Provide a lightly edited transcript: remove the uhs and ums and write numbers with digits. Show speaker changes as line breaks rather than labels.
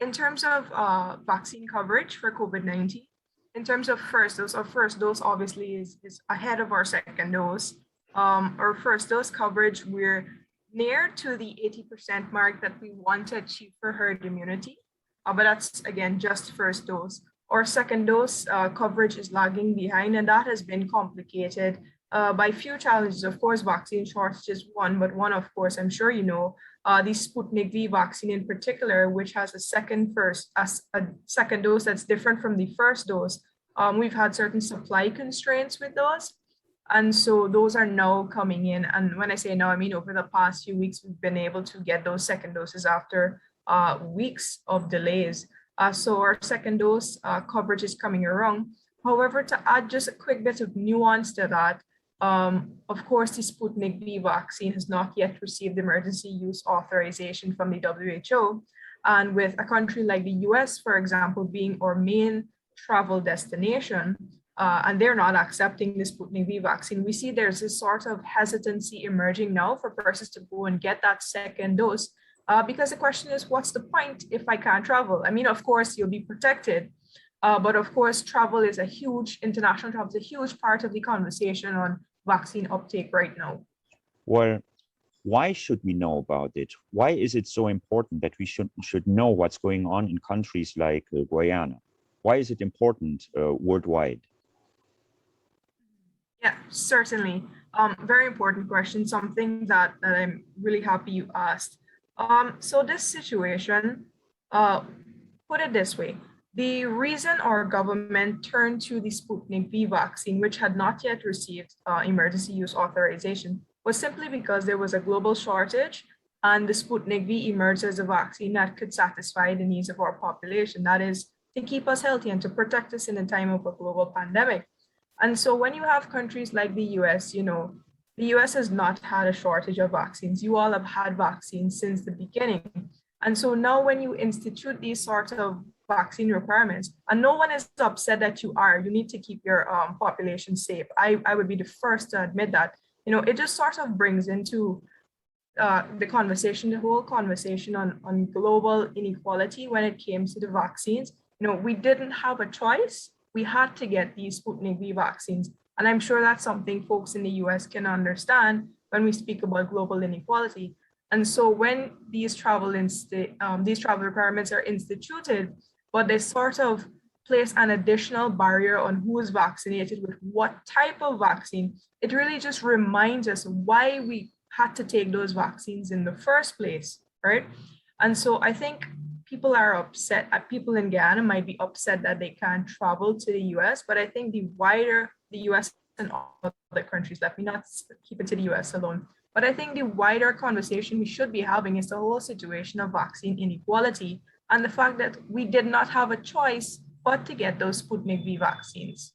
in terms of vaccine coverage for COVID-19, in terms of first dose, our first dose obviously is ahead of our second dose. Our first dose coverage, we're near to the 80% mark that we want to achieve for herd immunity. But that's, again, just first dose. Our second dose coverage is lagging behind, and that has been complicated by few challenges. Of course, vaccine shortage is one, but one, of course, I'm sure you know, the Sputnik V vaccine in particular, which has a second dose that's different from the first dose. We've had certain supply constraints with those. And so those are now coming in. And when I say now, I mean over the past few weeks, we've been able to get those second doses after weeks of delays. So our second dose coverage is coming around. However, to add just a quick bit of nuance to that, of course, the Sputnik V vaccine has not yet received emergency use authorization from the WHO. And with a country like the US, for example, being our main travel destination, and they're not accepting the Sputnik V vaccine, we see there's this sort of hesitancy emerging now for persons to go and get that second dose. Because the question is, what's the point if I can't travel? I mean, of course, you'll be protected. But of course, international travel is a huge part of the conversation on vaccine uptake right now.
Well, why should we know about it? Why is it so important that we should know what's going on in countries like Guyana? Why is it important worldwide?
Yeah, certainly. Very important question, something that I'm really happy you asked. So this situation, put it this way, the reason our government turned to the Sputnik V vaccine, which had not yet received emergency use authorization, was simply because there was a global shortage and the Sputnik V emerged as a vaccine that could satisfy the needs of our population. That is, to keep us healthy and to protect us in a time of a global pandemic. And so when you have countries like the US, you know, the US has not had a shortage of vaccines. You all have had vaccines since the beginning. And so now when you institute these sorts of vaccine requirements, and no one is upset that you need to keep your population safe. I would be the first to admit that. You know, it just sort of brings into the whole conversation on global inequality when it came to the vaccines. You know, we didn't have a choice. We had to get these Sputnik V vaccines. And I'm sure that's something folks in the US can understand when we speak about global inequality. And so when these travel requirements are instituted, but they sort of place an additional barrier on who is vaccinated with what type of vaccine, it really just reminds us why we had to take those vaccines in the first place, right? And so I think people are upset, people in Guyana might be upset that they can't travel to the US, but I think the US and all other countries, let me not keep it to the US alone, but I think the wider conversation we should be having is the whole situation of vaccine inequality and the fact that we did not have a choice but to get those Sputnik V vaccines.